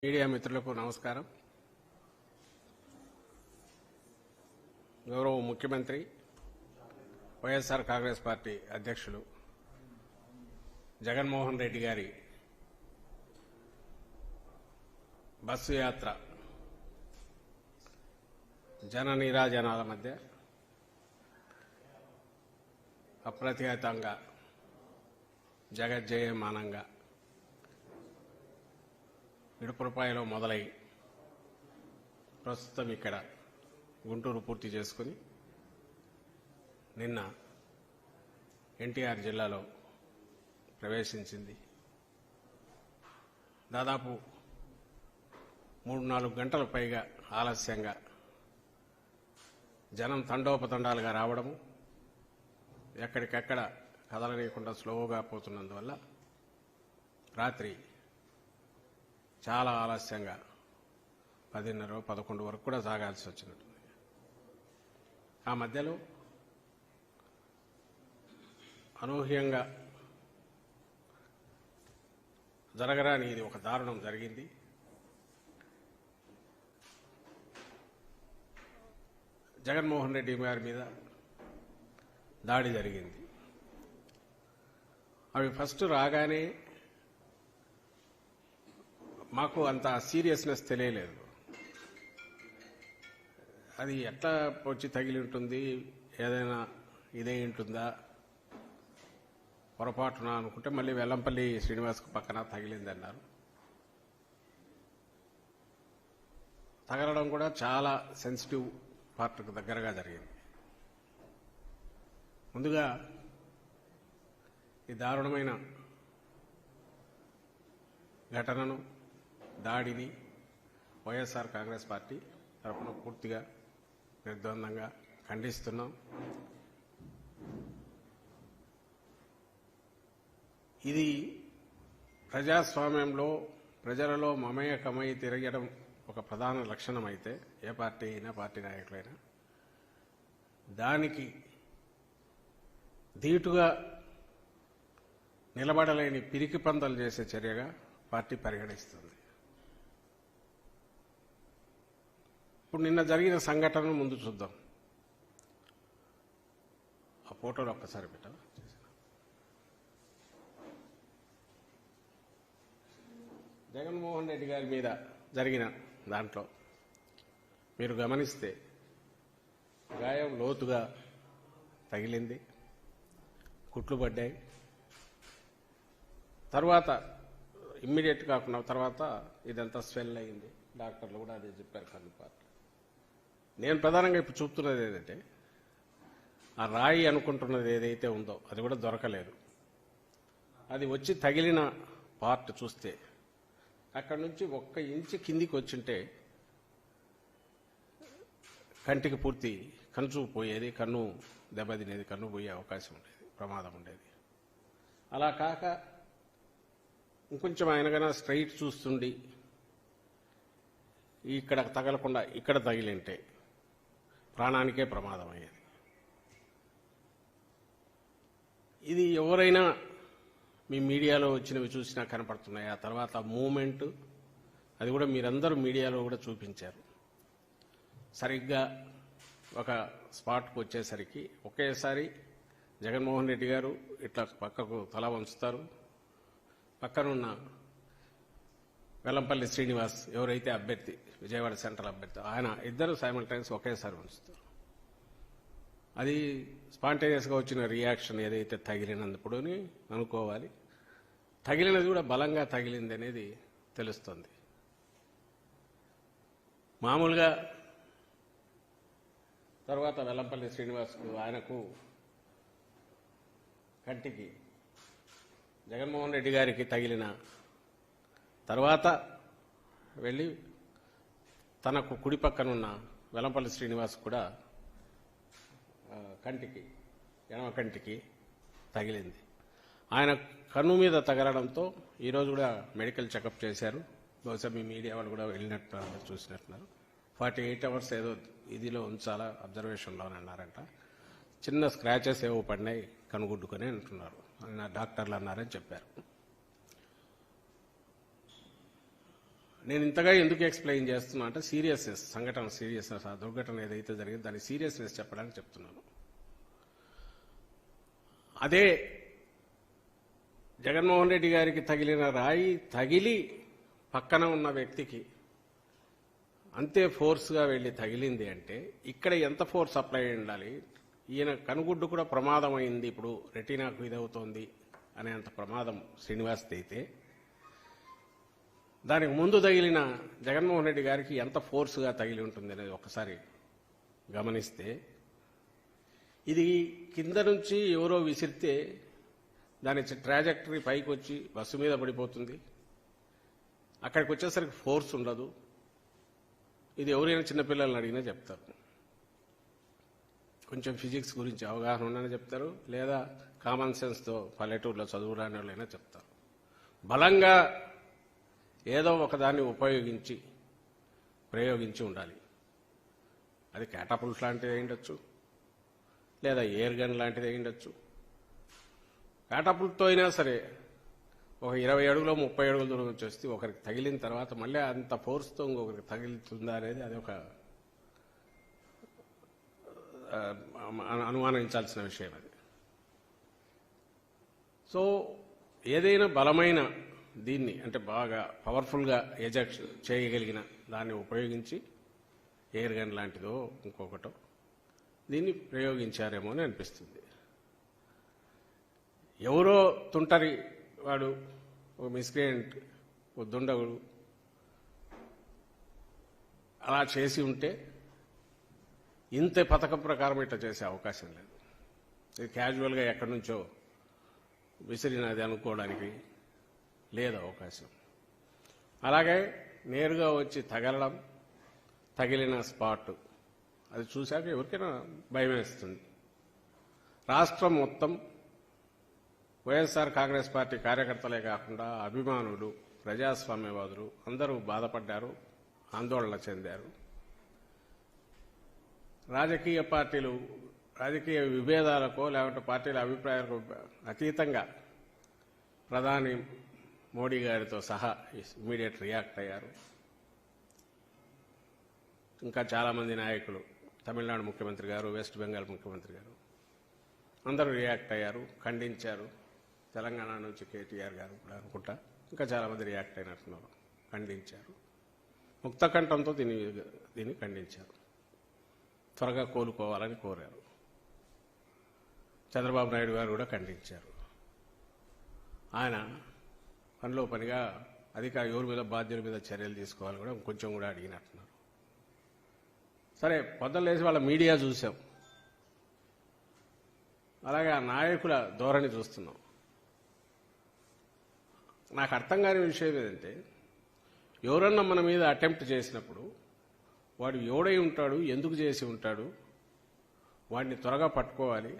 Media మిత్రులకు నమస్కారం. గౌరవ ముఖ్యమంత్రి వైఎస్ఆర్ కాంగ్రెస్ పార్టీ అధ్యక్షులు జగన్మోహన్ రెడ్డి గారి బస్సు యాత్ర జన నీరాజనాల మధ్య అప్రతిహతంగా జగజ్జయమానంగా ఇడుపురపాయలో మొదలై ప్రస్తుతం ఇక్కడ గుంటూరు పూర్తి చేసుకుని నిన్న ఎన్టీఆర్ జిల్లాలో ప్రవేశించింది. దాదాపు 3-4 గంటల పైగా ఆలస్యంగా జనం తండోపతండాలుగా రావడము, ఎక్కడికెక్కడ కదలనీయకుండా స్లోగా పోతున్నందువల్ల రాత్రి చాలా ఆలస్యంగా 10:30-11 వరకు కూడా సాగాల్సి వచ్చినట్టుంది. ఆ మధ్యలో అనూహ్యంగా జరగరాని ఇది ఒక దారుణం జరిగింది. జగన్మోహన్ రెడ్డి గారి మీద దాడి జరిగింది. అవి ఫస్ట్ రాగానే మాకు అంత సీరియస్నెస్ తెలియలేదు. అది ఎట్లా వచ్చి తగిలి ఉంటుంది, ఏదైనా ఇదే ఉంటుందా పొరపాటున అనుకుంటే మళ్ళీ వెల్లంపల్లి శ్రీనివాస్కు పక్కన తగిలిందన్నారు. తగలడం కూడా చాలా సెన్సిటివ్ పార్ట్కు దగ్గరగా జరిగింది. ముందుగా ఈ దారుణమైన ఘటనను, దాడిని వైఎస్ఆర్ కాంగ్రెస్ పార్టీ తరఫున పూర్తిగా నిర్ద్వందంగా ఖండిస్తున్నాం. ఇది ప్రజాస్వామ్యంలో ప్రజలలో మమేకమై తిరగడం ఒక ప్రధాన లక్షణం అయితే, ఏ పార్టీ అయినా పార్టీ నాయకులైనా దానికి ధీటుగా నిలబడలేని పిరికి పందలు చేసే చర్యగా పార్టీ పరిగణిస్తుంది. ఇప్పుడు నిన్న జరిగిన సంఘటనను ముందు చూద్దాం. ఆ ఫోటోలు ఒక్కసారి పెట్టాలి. జగన్మోహన్ రెడ్డి గారి మీద జరిగిన దాంట్లో మీరు గమనిస్తే గాయం లోతుగా తగిలింది, కుట్లు పడ్డాయి. తర్వాత ఇమ్మీడియట్ కాకుండా తర్వాత ఇదంతా స్వెల్ అయింది. డాక్టర్లు కూడా అదే చెప్పారు, కన్నుపాటు. నేను ప్రధానంగా ఇప్పుడు చూపుతున్నది ఏదంటే, ఆ రాయి అనుకుంటున్నది ఏదైతే ఉందో అది కూడా దొరకలేదు. అది వచ్చి తగిలిన పార్ట్ చూస్తే అక్కడి నుంచి 1 ఇంచు కిందికి వచ్చింటే కంటికి పూర్తి కన్ను పోయేది, కన్ను దెబ్బతినేది, కన్ను పోయే అవకాశం ఉండేది, ప్రమాదం ఉండేది. అలా కాక ఇంకొంచెం ఆయనకన్నా స్ట్రైట్ చూస్తుండి ఇక్కడ తగలకుండా ఇక్కడ తగిలింటే ప్రాణానికే ప్రమాదం అయ్యేది. ఇది ఎవరైనా మీ మీడియాలో వచ్చినవి చూసినా కనపడుతున్నాయి. ఆ తర్వాత మూమెంట్ అది కూడా మీరందరూ మీడియాలో కూడా చూపించారు. సరిగ్గా ఒక స్పాట్కు వచ్చేసరికి ఒకేసారి జగన్మోహన్ రెడ్డి గారు ఇట్లా పక్కకు తల వంచుతారు. పక్కనున్న వెల్లంపల్లి శ్రీనివాస్ ఎవరైతే అభ్యర్థి, విజయవాడ సెంట్రల్ అభ్యర్థి, ఆయన ఇద్దరు సైమల్టైన్స్ ఒకేసారి ఉంచుతారు. అది స్పాంటేనియస్గా వచ్చిన రియాక్షన్ ఏదైతే తగిలినందుకు అనుకోవాలి. తగిలినది కూడా బలంగా తగిలింది అనేది తెలుస్తుంది. మామూలుగా తర్వాత వెల్లంపల్లి శ్రీనివాస్కు ఆయనకు కంటికి జగన్మోహన్ రెడ్డి గారికి తగిలిన తర్వాత వెళ్ళి తనకు కుడి పక్కనున్న వెల్లంపల్లి శ్రీనివాస్ కూడా కంటికి, ఎడమ కంటికి తగిలింది. ఆయన కన్ను మీద తగలడంతో ఈరోజు కూడా మెడికల్ చెకప్ చేశారు. బహుశా మీ మీడియా వాళ్ళు కూడా వెళ్ళినట్టు చూసినట్టున్నారు. 48 అవర్స్ ఏదో ఇదిలో ఉంచాలా, అబ్జర్వేషన్లోనే అన్నారంట. చిన్న స్క్రాచెస్ ఏవో పడినాయి కనుగుడ్డుకొని అంటున్నారు, డాక్టర్లు అన్నారని చెప్పారు. నేను ఇంతగా ఎందుకు ఎక్స్ప్లెయిన్ చేస్తున్నా అంటే సీరియస్నెస్, సంఘటన సీరియస్నెస్, ఆ దుర్ఘటన ఏదైతే జరిగిందో దాని సీరియస్నెస్ చెప్పడానికి చెప్తున్నాను. అదే జగన్మోహన్ రెడ్డి గారికి తగిలిన రాయి తగిలి పక్కన ఉన్న వ్యక్తికి అంతే ఫోర్స్గా వెళ్ళి తగిలింది అంటే ఇక్కడ ఎంత ఫోర్స్ అప్లై అయి ఉండాలి. ఈయన కనుగుడ్డు కూడా ప్రమాదం అయింది, ఇప్పుడు రెటీనాకు ఇదవుతోంది అనేంత ప్రమాదం శ్రీనివాస్ది అయితే దానికి ముందు తగిలిన జగన్మోహన్ రెడ్డి గారికి ఎంత ఫోర్స్గా తగిలి ఉంటుంది అనేది ఒకసారి గమనిస్తే, ఇది కింద నుంచి ఎవరో విసిరితే దాని ట్రాజెక్టరీ పైకి వచ్చి బస్సు మీద పడిపోతుంది, అక్కడికి వచ్చేసరికి ఫోర్స్ ఉండదు. ఇది ఎవరైనా చిన్నపిల్లల్ని అడిగినా చెప్తారు, కొంచెం ఫిజిక్స్ గురించి అవగాహన ఉండని చెప్తారు, లేదా కామన్ సెన్స్తో పల్లెటూరులో చదువురాని వాళ్ళైనా చెప్తారు. బలంగా ఏదో ఒకదాన్ని ప్రయోగించి ఉండాలి. అది క్యాటపుల్ట్ లాంటిది అయ్యుండొచ్చు, లేదా ఎయిర్ గన్ లాంటిది అయ్యుండొచ్చు. క్యాటపుల్ట్తో అయినా సరే ఒక 20 అడుగులో 30 అడుగుల దూరం నుంచి వస్తే ఒకరికి తగిలిన తర్వాత మళ్ళీ అంత ఫోర్స్తో ఇంకొకరికి తగిలితుందా అనేది అది ఒక అనుమానించాల్సిన విషయం అది. సో ఏదైనా బలమైన దీన్ని అంటే బాగా పవర్ఫుల్గా ఎజెక్ట్ చేయగలిగిన దాన్ని ఉపయోగించి ఎయిర్ గన్ లాంటిదో ఇంకొకటో దీన్ని ప్రయోగించారేమో అని అనిపిస్తుంది. ఎవరో తుంటరి వాడు, ఒక మిస్క్రియంట్, ఒక దుండగుడు అలా చేసి ఉంటే ఇంత పథకం ప్రకారం ఇట్లా చేసే అవకాశం లేదు. ఇది క్యాజువల్గా ఎక్కడి నుంచో విసిరినది అనుకోవడానికి లేదు అవకాశం. అలాగే నేరుగా వచ్చి తగలడం, తగిలిన స్పాట్ అది చూశాక ఎవరికైనా భయం వేస్తుంది. రాష్ట్రం మొత్తం వైఎస్ఆర్ కాంగ్రెస్ పార్టీ కార్యకర్తలే కాకుండా అభిమానులు, ప్రజాస్వామ్యవాదులు అందరూ బాధపడ్డారు, ఆందోళన చెందారు. రాజకీయ పార్టీలు రాజకీయ విభేదాలకో లేకుంటే పార్టీల అభిప్రాయాలకు అతీతంగా ప్రధాని మోడీ గారితో సహా ఇమ్మీడియట్ రియాక్ట్ అయ్యారు. ఇంకా చాలామంది నాయకులు, తమిళనాడు ముఖ్యమంత్రి గారు, వెస్ట్ బెంగాల్ ముఖ్యమంత్రి గారు అందరూ రియాక్ట్ అయ్యారు, ఖండించారు. తెలంగాణ నుంచి కేటీఆర్ గారు కూడా అనుకుంటా ఇంకా చాలామంది రియాక్ట్ అయినట్టున్నారు, ఖండించారు. ముక్తకంఠంతో దీన్ని ఖండించారు, త్వరగా కోలుకోవాలని కోరారు. చంద్రబాబు నాయుడు గారు కూడా ఖండించారు. ఆయన పనిలో పనిగా ఎవరి మీద బాధ్యుల మీద చర్యలు తీసుకోవాలని కూడా కొంచెం కూడా అడిగినట్టున్నారు. సరే, పొద్దున్న లేచి వాళ్ళ మీడియా చూసాం, అలాగే ఆ నాయకుల ధోరణి చూస్తున్నాం. నాకు అర్థం కాని విషయం ఏంటంటే, ఎవరన్నా మన మీద అటెంప్ట్ చేసినప్పుడు వాడు ఎవడై ఉంటాడు, ఎందుకు చేసి ఉంటాడు, వాడిని త్వరగా పట్టుకోవాలి,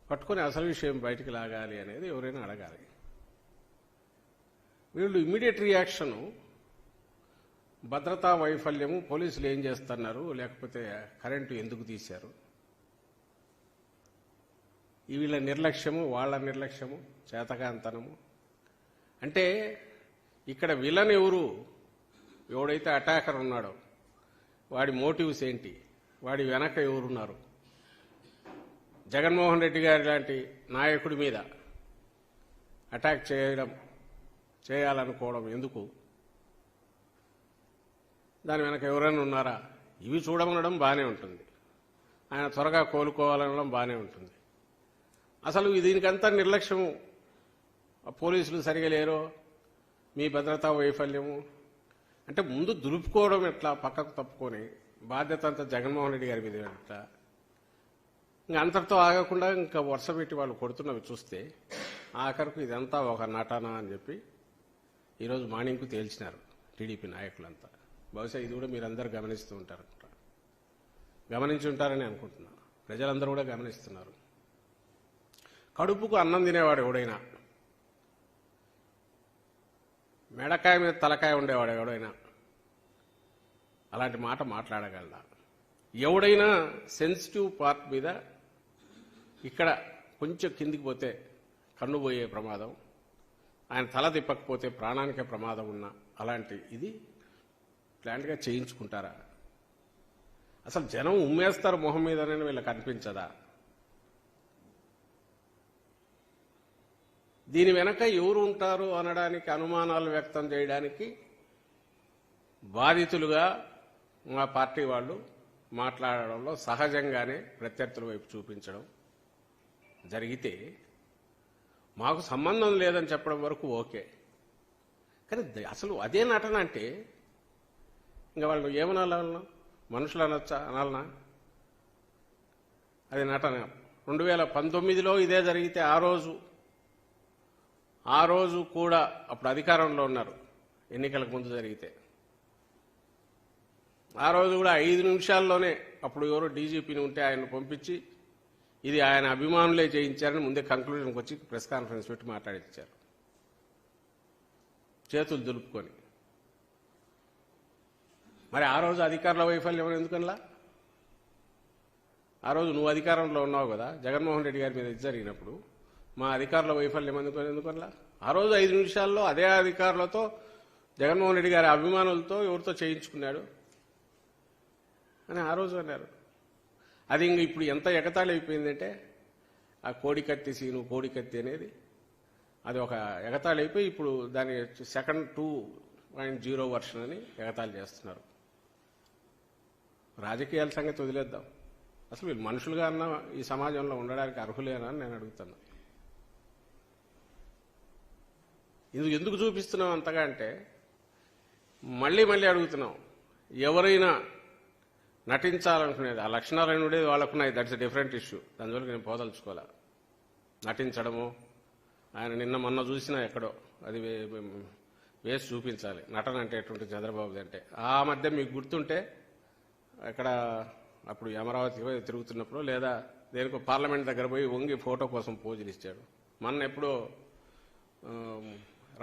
పట్టుకొని అసలు విషయం బయటికి లాగాలి అనేది ఎవరైనా అడగాలి. వీళ్ళు ఇమ్మీడియట్ రియాక్షను భద్రతా వైఫల్యము, పోలీసులు ఏం చేస్తున్నారు, లేకపోతే కరెంటు ఎందుకు తీశారు, వీళ్ళ నిర్లక్ష్యము, వాళ్ళ నిర్లక్ష్యము, చేతకాంతనము. అంటే ఇక్కడ విలన్ ఎవరు, ఎవడైతే అటాకర్ ఉన్నాడో వాడి మోటివ్స్ ఏంటి, వాడి వెనక ఎవరున్నారు. జగన్మోహన్ రెడ్డి గారి లాంటి నాయకుడి మీద అటాక్ చేయాలనుకోవడం ఎందుకు, దాని వెనక ఎవరైనా ఉన్నారా, ఇవి చూడమనడం బాగానే ఉంటుంది, ఆయన త్వరగా కోలుకోవాలనడం బాగానే ఉంటుంది. అసలు దీనికంతా నిర్లక్ష్యము, పోలీసులు సరిగా లేరో, మీ భద్రతా వైఫల్యము అంటే ముందు దులుపుకోవడం ఎట్లా, పక్కకు తప్పుకొని బాధ్యత అంతా జగన్మోహన్ రెడ్డి గారి మీద ఎట్లా, ఇంకా అంతటితో ఆగకుండా ఇంకా వరుస పెట్టి వాళ్ళు కొడుతున్నవి చూస్తే ఆఖరకు ఇదంతా ఒక నటన అని చెప్పి ఈరోజు మార్నింగ్కు తేల్చినారు టీడీపీ నాయకులంతా. బహుశా ఇది కూడా మీరందరూ గమనిస్తూ ఉంటారు, గమనించి ఉంటారని అనుకుంటున్నా. ప్రజలందరూ కూడా గమనిస్తున్నారు. కడుపుకు అన్నం తినేవాడు ఎవడైనా, మెడకాయ మీద తలకాయ ఉండేవాడు ఎవడైనా అలాంటి మాట మాట్లాడగలడా? ఎవడైనా సెన్సిటివ్ పార్ట్ మీద ఇక్కడ కొంచెం కిందికి పోతే కన్ను పోయే ప్రమాదం, ఆయన తల తిప్పకపోతే ప్రాణానికే ప్రమాదం ఉన్నా అలాంటి ఇది ప్లాంట్గా చేయించుకుంటారా? అసలు జనం ఉమ్మేస్తారు మొహం మీదనే వీళ్ళకి అనిపించదా? దీని వెనక ఎవరు ఉంటారు అనడానికి, అనుమానాలు వ్యక్తం చేయడానికి బాధితులుగా మా పార్టీ వాళ్ళు మాట్లాడడంలో సహజంగానే ప్రత్యర్థుల వైపు చూపించడం జరిగితే మాకు సంబంధం లేదని చెప్పడం వరకు ఓకే. కానీ అసలు అదే నటన అంటే ఇంకా వాళ్ళు ఏమనాలన్నా, మనుషులు అనొచ్చా, అనాలనా? అది నటన. 2019లో ఇదే జరిగితే ఆ రోజు కూడా అప్పుడు అధికారంలో ఉన్నారు, ఎన్నికలకు ముందు జరిగితే ఆ రోజు కూడా 5 నిమిషాల్లోనే అప్పుడు ఎవరో డీజీపీని ఉంటే ఆయన పంపించి ఇది ఆయన అభిమానులే చేయించారని ముందే కంక్లూజన్కి వచ్చి ప్రెస్ కాన్ఫరెన్స్ పెట్టి మాట్లాడించారు, చేతులు దులుపుకొని. మరి ఆ రోజు అధికారుల వైఫల్యం ఎందుకనలా? ఆ రోజు నువ్వు అధికారంలో ఉన్నావు కదా, జగన్మోహన్ రెడ్డి గారి మీద ఇది జరిగినప్పుడు మా అధికారుల వైఫల్యం ఎందుకనలా? ఆ రోజు 5 నిమిషాల్లో అదే అధికారులతో, జగన్మోహన్ రెడ్డి గారి అభిమానులతో ఎవరితో చేయించుకున్నాడు అని ఆ రోజు అన్నారు. అది ఇంక ఇప్పుడు ఎంత ఎగతాళి అయిపోయిందంటే ఆ కోడికత్తి సీను, కోడికత్తి అనేది అది ఒక ఎగతాళి అయిపోయి ఇప్పుడు దాని సెకండ్ 2.0 వర్షన్ అని ఎగతాళి చేస్తున్నారు. రాజకీయాల సంగతి వదిలేద్దాం, అసలు వీళ్ళు మనుషులుగా అన్న ఈ సమాజంలో ఉండడానికి అర్హులేనా అని నేను అడుగుతున్నా. ఇది ఎందుకు చూపిస్తున్నాం అంతగా అంటే మళ్ళీ అడుగుతున్నాం, ఎవరైనా నటించాలనుకునేది ఆ లక్షణాలు ఉండేది వాళ్ళకున్నాయి, దట్స్ ఎ డిఫరెంట్ ఇష్యూ, దానివల్ల నేను పోదలుచుకోలే. నటించడము, ఆయన నిన్న మొన్న చూసినా ఎక్కడో అది వేసి చూపించాలి నటన అంటే ఎటువంటి చంద్రబాబుది అంటే. ఆ మధ్య మీకు గుర్తుంటే అక్కడ అప్పుడు అమరావతి తిరుగుతున్నప్పుడు లేదా దేనికో పార్లమెంట్ దగ్గర పోయి వంగి ఫోటో కోసం పోజులు ఇచ్చాడు. మొన్న ఎప్పుడో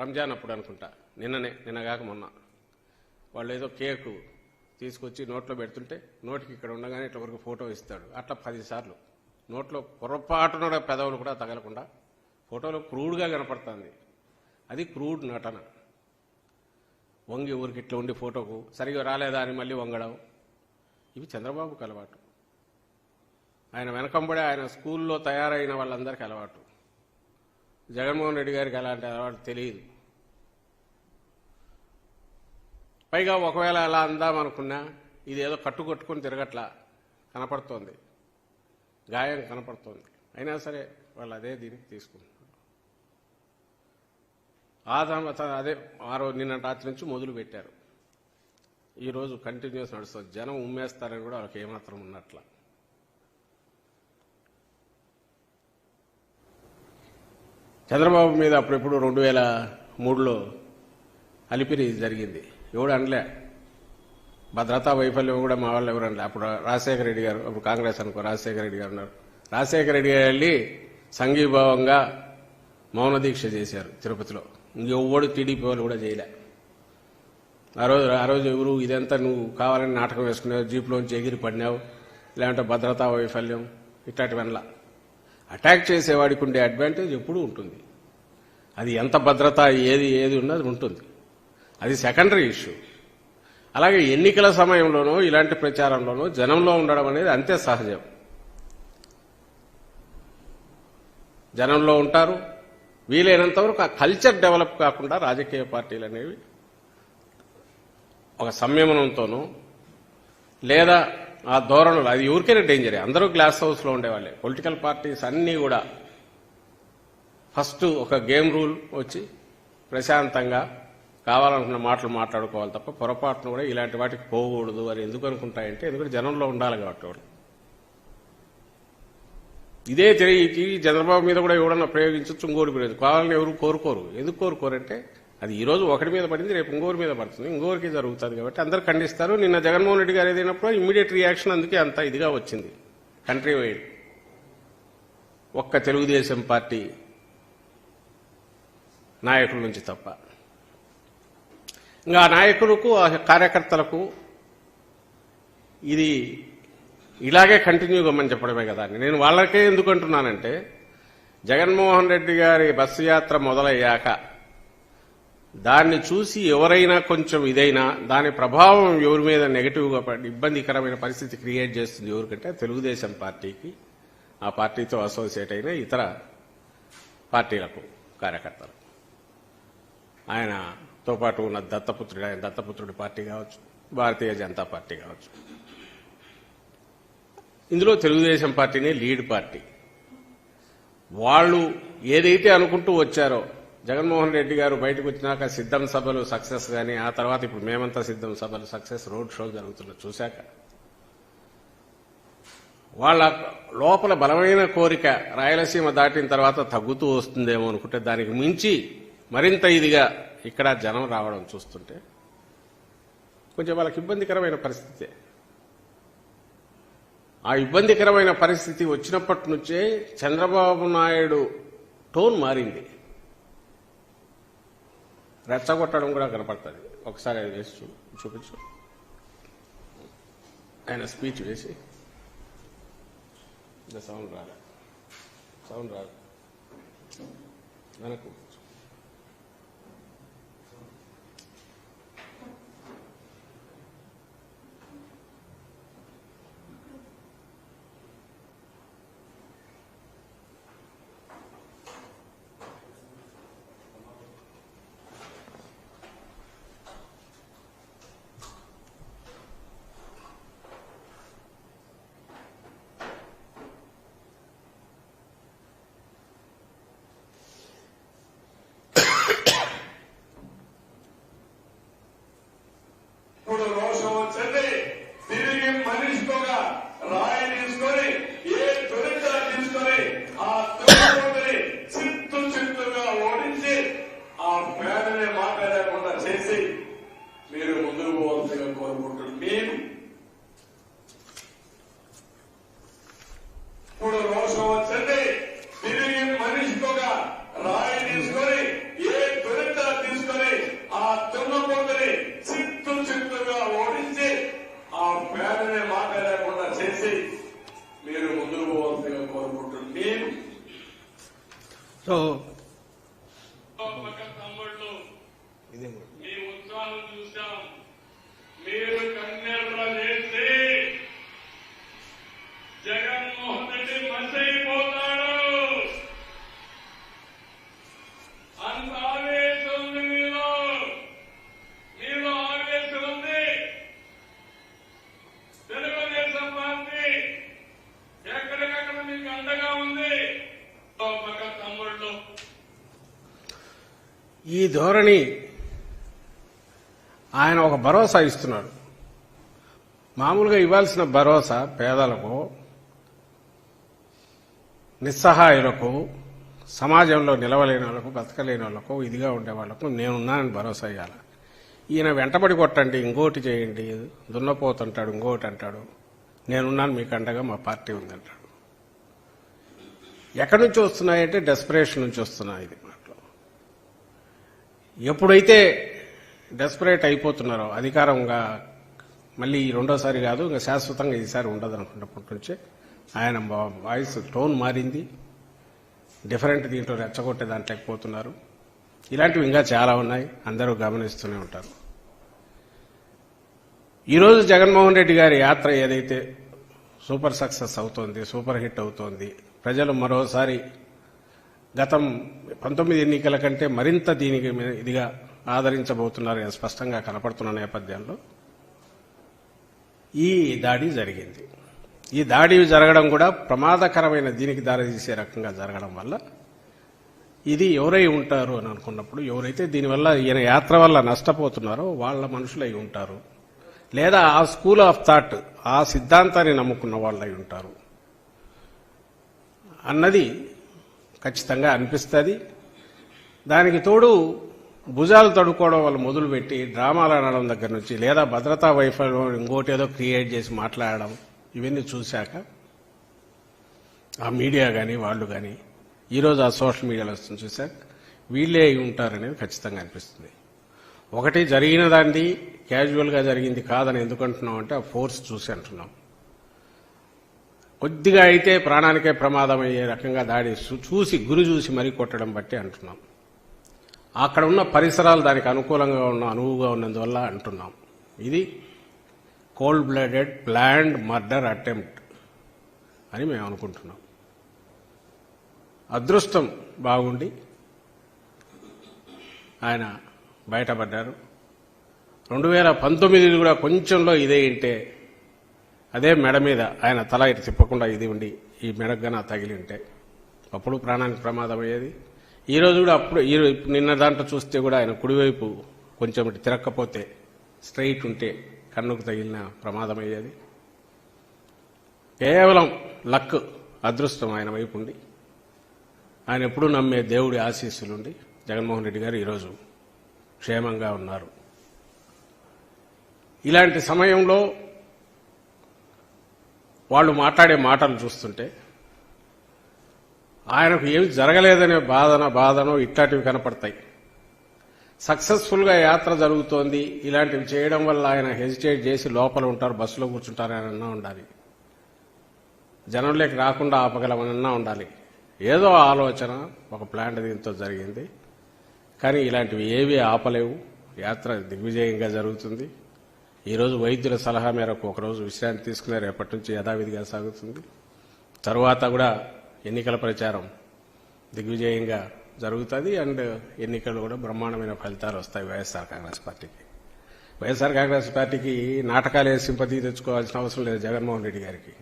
రంజాన్ అప్పుడు అనుకుంటా, నిన్నగాక మొన్న వాళ్ళు ఏదో కేకు తీసుకొచ్చి నోట్లో పెడుతుంటే నోటికి ఇక్కడ ఉండగానే ఇట్లా వరకు ఫోటో ఇస్తాడు. అట్లా 10 సార్లు నోట్లో పొరపాటున పెదవులు కూడా తగలకుండా ఫోటోలో క్రూడ్గా కనపడుతుంది. అది క్రూడ్ నటన. వంగి ఊరికి ఇట్లా ఉండి ఫోటోకు సరిగా రాలేదా అని మళ్ళీ వంగడం, ఇవి చంద్రబాబుకు అలవాటు. ఆయన వెనకంబడే ఆయన స్కూల్లో తయారైన వాళ్ళందరికీ అలవాటు. జగన్మోహన్ రెడ్డి గారికి అలాంటి అలవాటు తెలియదు. పైగా ఒకవేళ అలా అందామనుకున్నా ఇదేదో కట్టుకొని తిరగట్లా కనపడుతోంది, గాయం కనపడుతోంది. అయినా సరే వాళ్ళు అదే దీనికి తీసుకుంటున్నారు. అదే నిన్న రాత్రి నుంచి మొదలు పెట్టారు, ఈరోజు కంటిన్యూస్ నడుస్తుంది. జనం ఉమ్మేస్తారని కూడా వాళ్ళకి ఏమాత్రం ఉన్నట్ల. చంద్రబాబు మీద అప్పుడెప్పుడు 2003లో అలిపిరి జరిగింది, ఎవడు అనలే. భద్రతా వైఫల్యం కూడా మా వాళ్ళు ఎవరు అనలే. అప్పుడు రాజశేఖర రెడ్డి గారు, అప్పుడు కాంగ్రెస్ అనుకో, రాజశేఖర రెడ్డి గారు ఉన్నారు. రాజశేఖర రెడ్డి గారు వెళ్ళి సంఘీభావంగా మౌన దీక్ష చేశారు తిరుపతిలో. ఇంకెవ్వడు టీడీపీ వాళ్ళు కూడా చేయలే. ఆ రోజు ఎవరు ఇదంతా నువ్వు కావాలని నాటకం వేసుకున్నావు, జీప్లోంచి ఎగిరి పడినావు, లేదంటే భద్రతా వైఫల్యం ఇట్లాంటివన్నలా. అటాక్ చేసేవాడికి ఉండే అడ్వాంటేజ్ ఎప్పుడూ ఉంటుంది. అది ఎంత భద్రత ఏది ఉన్నది ఉంటుంది, అది సెకండరీ ఇష్యూ. అలాగే ఎన్నికల సమయంలోనూ ఇలాంటి ప్రచారంలోనూ జనంలో ఉండడం అనేది అంతే సహజం. జనంలో ఉంటారు. వీలైనంత వరకు ఆ కల్చర్ డెవలప్ కాకుండా రాజకీయ పార్టీలు అనేవి ఒక సంయమనంతోనూ లేదా ఆ ధోరణులు, అది ఎవరికైనా డేంజరే. అందరూ గ్లాస్ హౌస్లో ఉండేవాళ్ళే. పొలిటికల్ పార్టీస్ అన్నీ కూడా ఫస్ట్ ఒక గేమ్ రూల్ వచ్చి ప్రశాంతంగా కావాలనుకున్న మాటలు మాట్లాడుకోవాలి తప్ప పొరపాటును కూడా ఇలాంటి వాటికి పోకూడదు అని ఎందుకు అనుకుంటాయంటే ఎందుకంటే జనంలో ఉండాలి కాబట్టి వాళ్ళు. ఇదే తెలియ చంద్రబాబు మీద కూడా ఎవడన్నా ప్రయోగించవచ్చు, ఇంకోటి ప్రయోజనం కావాలని ఎవరు కోరుకోరు. ఎందుకు కోరుకోరంటే అది ఈ రోజు ఒకటి మీద పడింది, రేపు ఇంకోరి మీద పడుతుంది, ఇంకోరికి జరుగుతుంది కాబట్టి అందరు ఖండిస్తారు. నిన్న జగన్మోహన్ రెడ్డి గారు ఏదైనప్పుడు ఇమ్మీడియట్ రియాక్షన్ అందుకే అంత ఇదిగా వచ్చింది కంట్రీ వైడ్. ఒక్క తెలుగుదేశం పార్టీ నాయకుల నుంచి తప్ప. ఇంకా నాయకులకు ఆ కార్యకర్తలకు ఇది ఇలాగే కంటిన్యూ కమ్మని చెప్పడమే కదా. నేను వాళ్ళకే ఎందుకు అంటున్నానంటే జగన్మోహన్ రెడ్డి గారి బస్సు యాత్ర మొదలయ్యాక దాన్ని చూసి ఎవరైనా కొంచెం ఇదైనా దాని ప్రభావం ఎవరి మీద నెగటివ్గా పడి ఇబ్బందికరమైన పరిస్థితి క్రియేట్ చేస్తుంది ఎవరికంటే తెలుగుదేశం పార్టీకి, ఆ పార్టీతో అసోసియేట్ అయిన ఇతర పార్టీలకు కార్యకర్తలు. ఆయనతో పాటు ఉన్న దత్తపుత్రుడి పార్టీ కావచ్చు, భారతీయ జనతా పార్టీ కావచ్చు. ఇందులో తెలుగుదేశం పార్టీనే లీడ్ పార్టీ. వాళ్ళు ఏదైతే అనుకుంటూ వచ్చారో, జగన్మోహన్ రెడ్డి గారు బయటకు వచ్చినాక సిద్ధం సభలు సక్సెస్ కానీ, ఆ తర్వాత ఇప్పుడు మేమంతా సిద్ధం సభలు సక్సెస్, రోడ్ షోలు జరుగుతున్న చూశాక వాళ్ళ లోపల బలమైన కోరిక రాయలసీమ దాటిన తర్వాత తగ్గుతూ వస్తుందేమో అనుకుంటే, దానికి మించి మరింత ఇదిగా ఇక్కడ జనం రావడం చూస్తుంటే కొంచెం వాళ్ళకి ఇబ్బందికరమైన పరిస్థితే. ఆ ఇబ్బందికరమైన పరిస్థితి వచ్చినప్పటి నుంచే చంద్రబాబు నాయుడు టోన్ మారింది. రెచ్చగొట్టడం కూడా కనపడుతుంది. ఒకసారి అది వేసి చూపించు. ఆయన స్పీచ్ వేసి సౌండ్ రాదు వెనక్కు. ఇప్పుడు రోషం వచ్చింది. తిరిగి మనిషిగా రాయి తీసుకొని ఏ తొలిగా తీసుకొని ఆ తొలిని చిత్తుగా ఓడించి ఆ పేదనే మాట్లాడకుండా చేసి మీరు ముందుకు పోవాల్సిగా కోరుకుంటున్నారు. మేము ఇప్పుడు రోషం వచ్చింది. తిరిగి మనిషిగా రాయి తీసుకొని ఏ తొలిగా తీసుకొని ఆ తొన్నపోతని చిత్తుగా ఓడించి ఆ పేదనే మాట్లాడకుండా చేసి మీరు ముందుకు పోవాల్సిగా కోరుకుంటున్నారు. మేము తమ్ముళ్ళు మీ ఉత్సాహం చూసాం. మీరు కన్నెర్ర చేసి జగన్మోహన్ రెడ్డి మసైపోతాడు. అంత ఆవేశం ఉంది మీలో ఆవేశం ఉంది. తెలుగుదేశం పార్టీ ఎక్కడికక్కడ మీకు అండగా ఉంది. తమ్ముళ్ళు ఈ ధోరణి ఆయన ఒక భరోసా ఇస్తున్నాడు. మామూలుగా ఇవ్వాల్సిన భరోసా పేదలకు, నిస్సహాయులకు, సమాజంలో నిలవలేని వాళ్లకు, బతకలేని వాళ్లకు, ఇదిగా ఉండే వాళ్లకు నేనున్నానని భరోసా ఇవ్వాలి. ఈయన వెంటబడి కొట్టండి, ఇంకోటి చేయండి, దున్నపోతుంటాడు, ఇంకోటి అంటాడు, నేనున్నాను మీకు అండగా, మా పార్టీ ఉందంటాడు. ఎక్కడి నుంచి వస్తున్నాయంటే డెస్పరేషన్ నుంచి వస్తున్నాయి. ఇది మాటలు ఎప్పుడైతే డెస్పరేట్ అయిపోతున్నారో, అధికారంగా మళ్ళీ రెండోసారి కాదు, ఇంకా శాశ్వతంగా ఈసారి ఉండదు అనుకున్నప్పటి నుంచే ఆయన వాయిస్ టోన్ మారింది. డిఫరెంట్ దీంట్లో రెచ్చగొట్టే దాంట్లోకి పోతున్నారు. ఇలాంటివి ఇంకా చాలా ఉన్నాయి, అందరూ గమనిస్తూనే ఉంటారు. ఈరోజు జగన్మోహన్ రెడ్డి గారి యాత్ర ఏదైతే సూపర్ సక్సెస్ అవుతోంది, సూపర్ హిట్ అవుతోంది, ప్రజలు మరోసారి గతం 19 ఎన్నికల కంటే మరింత దీనికి ఇదిగా ఆదరించబోతున్నారు స్పష్టంగా కనపడుతున్న నేపథ్యంలో ఈ దాడి జరిగింది. ఈ దాడి జరగడం కూడా ప్రమాదకరమైన దీనికి దారితీసే రకంగా జరగడం వల్ల ఇది ఎవరై ఉంటారు అని అనుకున్నప్పుడు, ఎవరైతే దీనివల్ల ఈయన యాత్ర వల్ల నష్టపోతున్నారో వాళ్ళ మనుషులై ఉంటారు, లేదా ఆ స్కూల్ ఆఫ్ థాట్, ఆ సిద్ధాంతాన్ని నమ్ముకున్న వాళ్ళై ఉంటారు అన్నది ఖచ్చితంగా అనిపిస్తుంది. దానికి తోడు భుజాలు తడుకోవడం వల్ల మొదలుపెట్టి డ్రామాలు ఆడడం దగ్గర నుంచి, లేదా భద్రతా వైఫల్యం ఇంకోటి ఏదో క్రియేట్ చేసి మాట్లాడడం, ఇవన్నీ చూశాక ఆ మీడియా కానీ వాళ్ళు కానీ ఈరోజు ఆ సోషల్ మీడియాలో వస్తుంది చూశాక వీళ్ళే అయి ఉంటారనేది ఖచ్చితంగా అనిపిస్తుంది. ఒకటి జరిగిన దాన్ని క్యాజువల్గా జరిగింది కాదని ఎందుకు అంటున్నాం అంటే ఆ ఫోర్స్ చూసి అంటున్నాం. కొద్దిగా అయితే ప్రాణానికే ప్రమాదం అయ్యే రకంగా దాడి చూసి గురి చూసి మరీ కొట్టడం బట్టి అంటున్నాం. అక్కడ ఉన్న పరిసరాలు దానికి అనుకూలంగా అనువుగా ఉన్నందువల్ల అంటున్నాం. ఇది cold blooded planned murder attempt అని మేము అనుకుంటున్నాం. అదృష్టం బాగుండి ఆయన బయటపడ్డారు. 2019 కూడా కొంచెంలో ఇదే ఇంటే అదే మెడ మీద ఆయన తల ఇటు తిప్పకుండా ఇది ఉండి ఈ మెడగన తగిలి ఉంటే అప్పుడు ప్రాణానికి ప్రమాదం అయ్యేది. ఈరోజు కూడా అప్పుడు నిన్న దాంట్లో చూస్తే కూడా ఆయన కుడివైపు కొంచెం ఇటు తిరక్కపోతే స్ట్రైట్ ఉంటే కన్నుకు తగిలిన ప్రమాదం అయ్యేది. కేవలం లక్ అదృష్టం ఆయన వైపు ఉండి ఆయన ఎప్పుడూ నమ్మే దేవుడి ఆశీస్సులుండి జగన్మోహన్ రెడ్డి గారు ఈరోజు క్షేమంగా ఉన్నారు. ఇలాంటి సమయంలో వాళ్ళు మాట్లాడే మాటలు చూస్తుంటే ఆయనకు ఏమి జరగలేదనే బాధనో ఇట్లాంటివి కనపడతాయి. సక్సెస్ఫుల్గా యాత్ర జరుగుతోంది, ఇలాంటివి చేయడం వల్ల ఆయన హెజిటేట్ చేసి లోపల ఉంటారు, బస్సులో కూర్చుంటారు అని ఉండాలి. జనంలోకి రాకుండా ఆపగలమనన్నా ఉండాలి. ఏదో ఆలోచన ఒక ప్లాన్ దీంతో జరిగింది. కానీ ఇలాంటివి ఏవీ ఆపలేవు. యాత్ర దిగ్విజయంగా జరుగుతుంది. ఈరోజు వైద్యుల సలహా మేరకు ఒకరోజు విశ్రాంతి తీసుకునే రేపటి నుంచి యథావిధిగా సాగుతుంది. తరువాత కూడా ఎన్నికల ప్రచారం దిగ్విజయంగా జరుగుతుంది. అండ్ ఎన్నికలు కూడా బ్రహ్మాండమైన ఫలితాలు వస్తాయి వైఎస్ఆర్ కాంగ్రెస్ పార్టీకి. వైఎస్ఆర్ కాంగ్రెస్ పార్టీకి నాటకాలే సింపతి తెచ్చుకోవాల్సిన అవసరం లేదు జగన్మోహన్ రెడ్డి గారికి.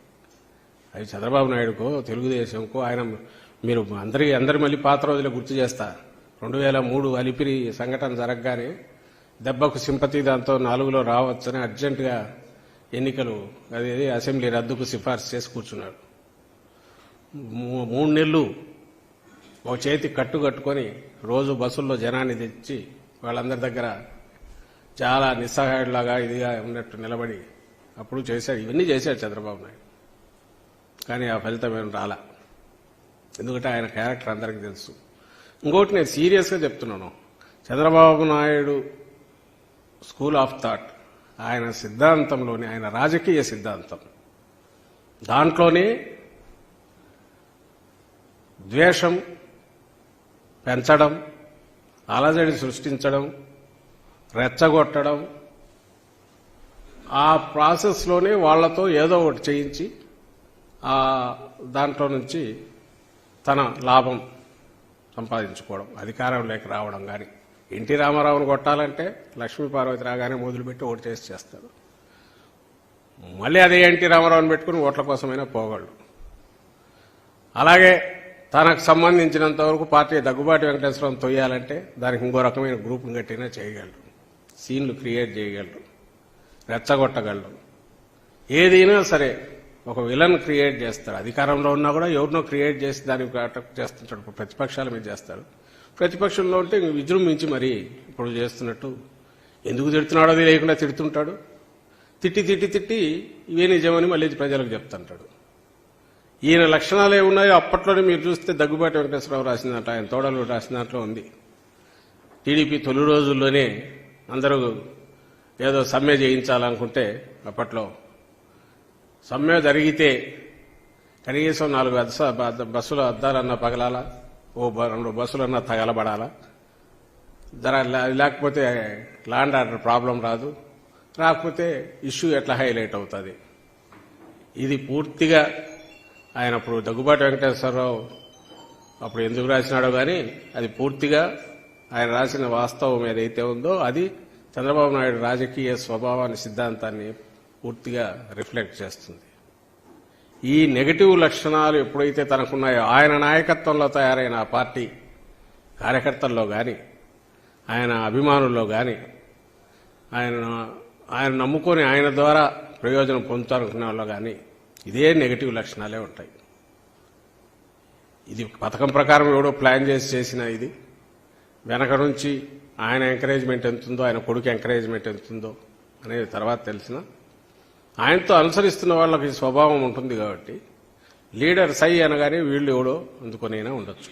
అది చంద్రబాబు నాయుడుకో తెలుగుదేశంకో ఆయన మీరు అందరి మళ్ళీ పాత రోజులే గుర్తు చేస్తా. 2003 అలిపిరి సంఘటన జరగగానే దెబ్బకు సింపతి దాంతో 4లో రావచ్చని అర్జెంటుగా ఎన్నికలు అదేది అసెంబ్లీ రద్దుకు సిఫార్సు చేసి కూర్చున్నాడు. 3 నెలలు ఒక చేతి కట్టుకొని రోజు బస్సుల్లో జనాన్ని తెచ్చి వాళ్ళందరి దగ్గర చాలా నిస్సహాయుడిలాగా ఇదిగా ఉన్నట్టు నిలబడి అప్పుడు చేశాడు. ఇవన్నీ చేశాడు చంద్రబాబు నాయుడు. కానీ ఆ ఫలితం ఏం రాలా. ఎందుకంటే ఆయన క్యారెక్టర్ అందరికీ తెలుసు. ఇంకోటి నేను సీరియస్గా చెప్తున్నాను, Chandrababu Naidu school of thought ఆయన సిద్ధాంతంలోని ఆయన రాజకీయ సిద్ధాంతం దాంట్లోనే ద్వేషం పెంచడం, అలజడి సృష్టించడం, రెచ్చగొట్టడం, ఆ ప్రాసెస్లోనే వాళ్లతో ఏదో ఒకటి చేయించి దాంట్లో నుంచి తన లాభం సంపాదించుకోవడం, అధికారంలోకి రావడం. కానీ ఎన్టీ రామారావును కొట్టాలంటే లక్ష్మీపార్వతి రాగానే మొదలుపెట్టి ఓటు చేస్తాడు. మళ్ళీ అదే ఎన్టీ రామారావుని పెట్టుకుని ఓట్ల కోసమైనా పోగలడు. అలాగే తనకు సంబంధించినంత వరకు పార్టీ దగ్గుబాటి వెంకటేశ్వరరావును తొయ్యాలంటే దానికి ఇంకో రకమైన గ్రూప్ను కట్టినా చేయగలరు, సీన్లు క్రియేట్ చేయగలరు, రెచ్చగొట్టగలరు. ఏదైనా సరే ఒక విలన్ క్రియేట్ చేస్తాడు. అధికారంలో ఉన్నా కూడా ఎవరినో క్రియేట్ చేసి దానికి అటాక్ చేస్తుంటాడు. ప్రతిపక్షాల మీద చేస్తాడు. ప్రతిపక్షంలో ఉంటే విజృంభించి మరి ఇప్పుడు చేస్తున్నట్టు ఎందుకు తిడుతున్నాడో లేకుండా తిడుతుంటాడు. తిట్టి ఇవే నిజమని మళ్ళీ ప్రజలకు చెప్తుంటాడు. ఈయన లక్షణాలు ఏమున్నాయో అప్పట్లోనే మీరు చూస్తే దగ్గుబాటి వెంకటేశ్వరరావు రాసిందంట, ఆయన తోడలు రాసిన దాంట్లో ఉంది. టీడీపీ తొలి రోజుల్లోనే అందరూ ఏదో సమ్మె చేయించాలనుకుంటే అప్పట్లో సమ్మె జరిగితే కనీసం 4 బస్సుల అద్దాలన్నా పగలాలా, 2 బస్సులన్నా తగలబడాలా, లేకపోతే ల్యాండ్ ఆర్డర్ ప్రాబ్లం రాదు, రాకపోతే ఇష్యూ ఎట్లా హైలైట్ అవుతుంది. ఇది పూర్తిగా ఆయన అప్పుడు దగ్గుబాటి వెంకటేశ్వరరావు అప్పుడు ఎందుకు రాసినాడో కానీ అది పూర్తిగా ఆయన రాసిన వాస్తవం ఏదైతే ఉందో అది చంద్రబాబు నాయుడు రాజకీయ స్వభావాన్ని సిద్ధాంతాన్ని పూర్తిగా రిఫ్లెక్ట్ చేస్తుంది. ఈ నెగటివ్ లక్షణాలు ఎప్పుడైతే తనకున్నాయో ఆయన నాయకత్వంలో తయారైన ఆ పార్టీ కార్యకర్తల్లో కానీ ఆయన అభిమానుల్లో కానీ ఆయన నమ్ముకొని ఆయన ద్వారా ప్రయోజనం పొందుతారనుకునే వాళ్ళు కానీ ఇదే నెగటివ్ లక్షణాలే ఉంటాయి. ఇది పథకం ప్రకారం ఎవడో ప్లాన్ చేసిన ఇది వెనక నుంచి ఆయన ఎంకరేజ్మెంట్ ఎంతుందో ఆయన కొడుకు ఎంకరేజ్మెంట్ ఎంతుందో అనేది తర్వాత తెలిసిన ఆయనతో అనుసరిస్తున్న వాళ్ళకి స్వభావం ఉంటుంది కాబట్టి లీడర్ సై అనగానే వీళ్ళు ఎవడో అందుకొనైనా ఉండొచ్చు.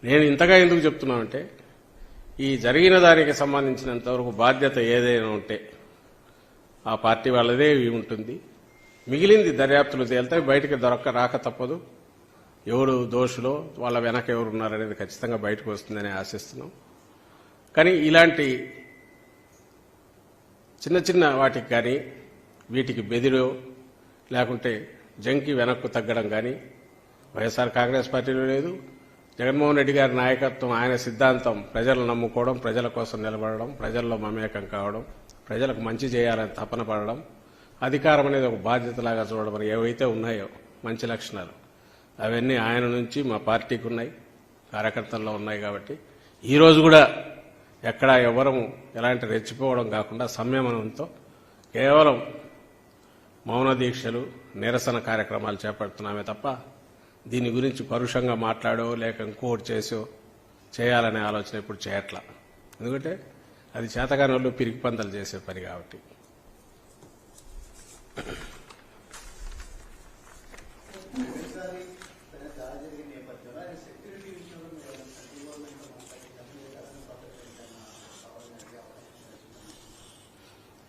నేను ఇంతగా ఎందుకు చెప్తున్నానంటే ఈ జరిగిన దానికి సంబంధించినంతవరకు బాధ్యత ఏదైనా ఉంటే ఆ పార్టీ వాళ్ళదే ఉంటుంది. మిగిలింది దర్యాప్తులు తేలితే బయటికి రాక తప్పదు. ఎవరు దోషులో వాళ్ళ వెనక ఎవరు ఉన్నారనేది ఖచ్చితంగా బయటకు వస్తుందని ఆశిస్తున్నాం. కానీ ఇలాంటి చిన్న చిన్న వాటికి కానీ వీటికి బెదిరో లేకుంటే జంకి వెనక్కు తగ్గడం కానీ వైఎస్ఆర్ కాంగ్రెస్ పార్టీలో లేదు. జగన్మోహన్ రెడ్డి గారి నాయకత్వం, ఆయన సిద్ధాంతం ప్రజలను నమ్ముకోవడం, ప్రజల కోసం నిలబడడం, ప్రజల్లో మమేకం కావడం, ప్రజలకు మంచి చేయాలని తపన పడడం, అధికారం అనేది ఒక బాధ్యతలాగా చూడడం ఏవైతే ఉన్నాయో మంచి లక్షణాలు అవన్నీ ఆయన నుంచి మా పార్టీకి ఉన్నాయి, కార్యకర్తల్లో ఉన్నాయి. కాబట్టి ఈరోజు కూడా ఎక్కడా ఎవరము ఎలాంటి రెచ్చిపోవడం కాకుండా సంయమనంతో కేవలం మౌన దీక్షలు, నిరసన కార్యక్రమాలు చేపడుతున్నామే తప్ప దీని గురించి పరుషంగా మాట్లాడో లేక ఇంకోటి చేసో చేయాలనే ఆలోచన ఇప్పుడు చేయట్లా. ఎందుకంటే అది చేతగాని వాళ్ళు పిరికి పందలు చేసే పని కాబట్టి.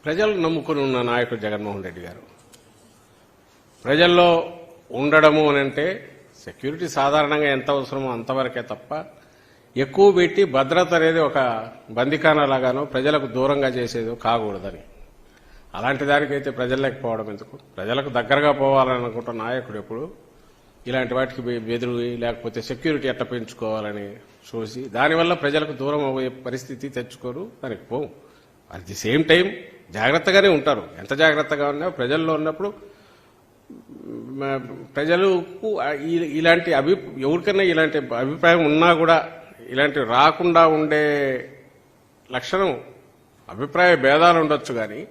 ప్రజలు నమ్ముకుని ఉన్న నాయకుడు జగన్మోహన్ రెడ్డి గారు ప్రజల్లో ఉండడము అనంటే సెక్యూరిటీ సాధారణంగా ఎంత అవసరమో అంతవరకే తప్ప ఎక్కువ పెట్టి భద్రత అనేది ఒక బందికానలాగానో ప్రజలకు దూరంగా చేసేదో కాకూడదని. అలాంటి దానికైతే ప్రజల్లోకి పోవడం ఎందుకు? ప్రజలకు దగ్గరగా పోవాలని అనుకుంటున్న నాయకుడు ఎప్పుడు ఇలాంటి వాటికి బెదురు లేకపోతే సెక్యూరిటీ ఎట్లా పెంచుకోవాలని చూసి దానివల్ల ప్రజలకు దూరం అయ్యే పరిస్థితి తెచ్చుకోరు, దానికి పోవు. అట్ ది సేమ్ టైం జాగ్రత్తగానే ఉంటారు. ఎంత జాగ్రత్తగా ఉన్నా ప్రజల్లో ఉన్నప్పుడు ప్రజలకు ఇలాంటి ఎవరికైనా ఇలాంటి అభిప్రాయం ఉన్నా కూడా ఇలాంటి రాకుండా ఉండే లక్షణం, అభిప్రాయ భేదాలు ఉండొచ్చు కానీ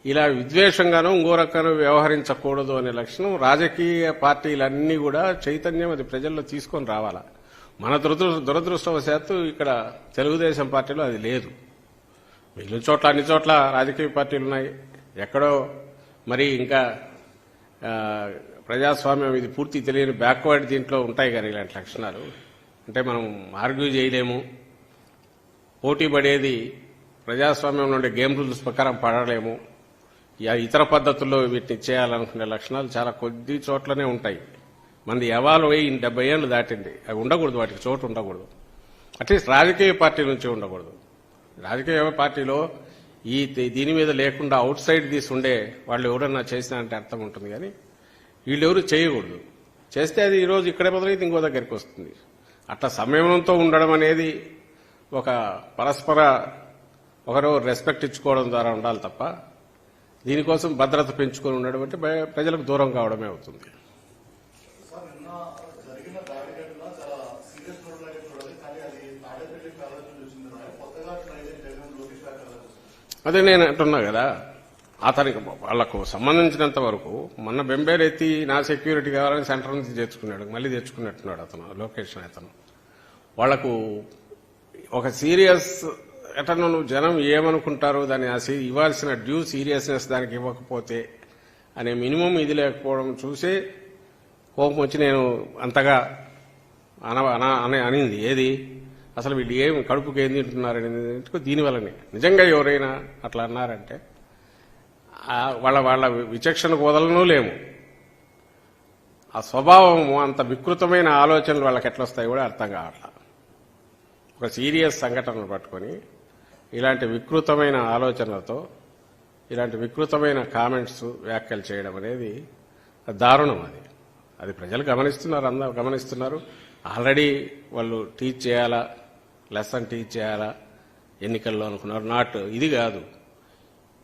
ఇలా విద్వేషంగానూ ఇంకో రకంగా వ్యవహరించకూడదు అనే లక్షణం రాజకీయ పార్టీలన్నీ కూడా చైతన్యం అది ప్రజల్లో తీసుకొని రావాలా. మన దురదృష్టవశాత్తు ఇక్కడ తెలుగుదేశం పార్టీలో అది లేదు. మిగిలిన చోట్ల అన్ని చోట్ల రాజకీయ పార్టీలు ఉన్నాయి. ఎక్కడో మరి ఇంకా ప్రజాస్వామ్యం ఇది పూర్తి తెలియని బ్యాక్వర్డ్ దీంట్లో ఉంటాయి కానీ ఇలాంటి లక్షణాలు అంటే మనం ఆర్గ్యూ చేయలేము. పోటీ పడేది ప్రజాస్వామ్యంలో ఉండే గేమ్ రూల్స్ ప్రకారం పడలేము. ఇతర పద్ధతుల్లో వీటిని చేయాలనుకునే లక్షణాలు చాలా కొద్ది చోట్లనే ఉంటాయి. మంది ఎవాల్వ్ అయ్యి 70 ఏళ్లు దాటింది. అవి ఉండకూడదు, వాటికి చోటు ఉండకూడదు. అట్లీస్ట్ రాజకీయ పార్టీ నుంచి ఉండకూడదు. రాజకీయ పార్టీలో దీని మీద లేకుండా అవుట్ సైడ్ తీసి ఉండే వాళ్ళు ఎవరన్నా చేసినా అంటే అర్థం ఉంటుంది. కానీ వీళ్ళెవరు చేయకూడదు. చేస్తే అది ఈరోజు ఇక్కడే మొదలైతే ఇంకో దగ్గరికి వస్తుంది. అట్లా సంయమనంతో ఉండడం అనేది ఒక పరస్పర ఒకరు రెస్పెక్ట్ ఇచ్చుకోవడం ద్వారా ఉండాలి తప్ప దీనికోసం భద్రత పెంచుకొని ఉండడం అంటే ప్రజలకు దూరం కావడమే అవుతుంది. అదే నేను అంటున్నా కదా, అతనికి వాళ్లకు సంబంధించినంత వరకు మొన్న బెంబేరెత్తి నా సెక్యూరిటీ కావాలని సెంటర్ నుంచి తెచ్చుకున్నాడు, మళ్ళీ తెచ్చుకున్నట్టున్నాడు అతను లొకేషన్. అతను వాళ్లకు ఒక సీరియస్ ఎటను జనం ఏమనుకుంటారో దాన్ని ఇవ్వాల్సిన డ్యూ సీరియస్నెస్ దానికి ఇవ్వకపోతే అనే మినిమం ఇది లేకపోవడం చూసే కోపం వచ్చి నేను అంతగా అనింది. ఏది అసలు వీళ్ళు ఏం కడుపుకి ఏం తింటున్నారని దీనివల్లనే. నిజంగా ఎవరైనా అట్లా అన్నారంటే వాళ్ళ విచక్షణకు వదలనూ లేము. ఆ స్వభావం అంత వికృతమైన ఆలోచనలు వాళ్ళకి ఎట్లొస్తాయి కూడా అర్థం కావట్లా. ఒక సీరియస్ సంఘటనను పట్టుకొని ఇలాంటి వికృతమైన ఆలోచనలతో ఇలాంటి వికృతమైన కామెంట్స్ వ్యాఖ్యలు చేయడం అనేది దారుణం. అది ప్రజలు గమనిస్తున్నారు, అందరూ గమనిస్తున్నారు. ఆల్రెడీ వాళ్ళు టీచ్ చేయాలా, లెసన్ టీచ్ చేయాలా ఎన్నికల్లో అనుకున్నారు. నాట్ ఇది కాదు.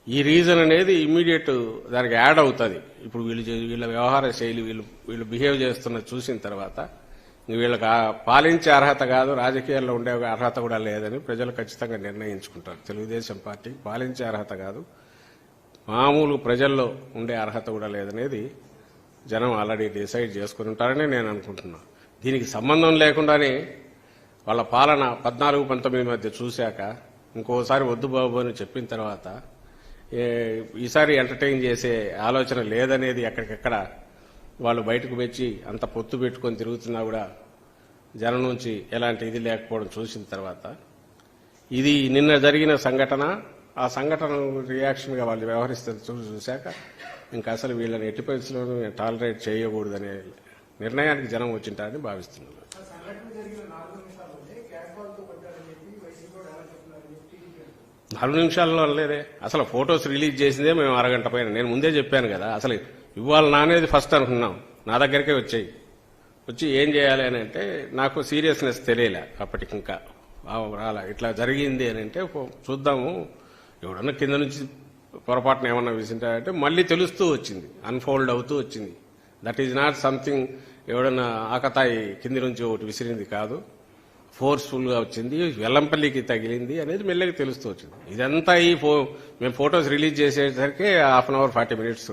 ఈ రీజన్ అనేది ఇమ్మీడియట్ దానికి యాడ్ అవుతుంది. ఇప్పుడు వీళ్ళ వ్యవహార శైలి, వీళ్ళు బిహేవ్ చేస్తున్న చూసిన తర్వాత వీళ్ళకి పాలించే అర్హత కాదు, రాజకీయాల్లో ఉండే అర్హత కూడా లేదని ప్రజలు ఖచ్చితంగా నిర్ణయించుకుంటారు. తెలుగుదేశం పార్టీకి పాలించే అర్హత కాదు, మామూలు ప్రజల్లో ఉండే అర్హత కూడా లేదనేది జనం ఆల్రెడీ డిసైడ్ చేసుకుని ఉంటారని నేను అనుకుంటున్నా. దీనికి సంబంధం లేకుండానే వాళ్ళ పాలన 14-19 మధ్య చూశాక ఇంకోసారి వద్దు బాబు అని చెప్పిన తర్వాత ఈసారి ఎంటర్టైన్ చేసే ఆలోచన లేదనేది ఎక్కడికెక్కడ వాళ్ళు బయటకు వచ్చి అంత పొత్తు పెట్టుకొని తిరుగుతున్నా కూడా జనం నుంచి ఎలాంటి ఇది లేకపోవడం చూసిన తర్వాత ఇది నిన్న జరిగిన సంఘటన, ఆ సంఘటన రియాక్షన్గా వాళ్ళు వ్యవహరిస్తే చూశాక ఇంకా అసలు వీళ్ళని ఎట్టి పరిస్థితుల్లోనూ టాలరేట్ చేయకూడదనే నిర్ణయానికి జనం వచ్చింటారని భావిస్తున్నాను. సంఘటన జరిగిన 4 నిమిషాల్లోనే క్యాష్ బాల్తో కొట్టారని చెప్పి వైసీపీ కూడా ఎలా చెప్తున్నారని చెప్పి టీడీపీ అంటుంది. 4 నిమిషాల్లో లేదే, అసలు ఫొటోస్ రిలీజ్ చేసిందే మేము అరగంట పైన. నేను ముందే చెప్పాను కదా, అసలు ఇవాళ నానేది ఫస్ట్ అనుకున్నాం, నా దగ్గరికే వచ్చి ఏం చేయాలి అని అంటే నాకు సీరియస్నెస్ తెలియలే అప్పటికి, ఇంకా రాలా ఇట్లా జరిగింది అని అంటే చూద్దాము ఎవడన్నా కింద నుంచి పొరపాటున ఏమన్నా విసింటారంటే మళ్ళీ తెలుస్తూ వచ్చింది, అన్ఫోల్డ్ అవుతూ వచ్చింది. దట్ ఈజ్ నాట్ సంథింగ్ ఎవడన్నా ఆకతాయి కింది నుంచి ఒకటి విసిరింది కాదు, ఫోర్స్ఫుల్ గా వచ్చింది, వెల్లంపల్లికి తగిలింది అనేది మెల్లగా తెలుస్తూ వచ్చింది. ఇదంతా మేము ఫొటోస్ రిలీజ్ చేసేసరికి 1/2 అవర్ 40 మినిట్స్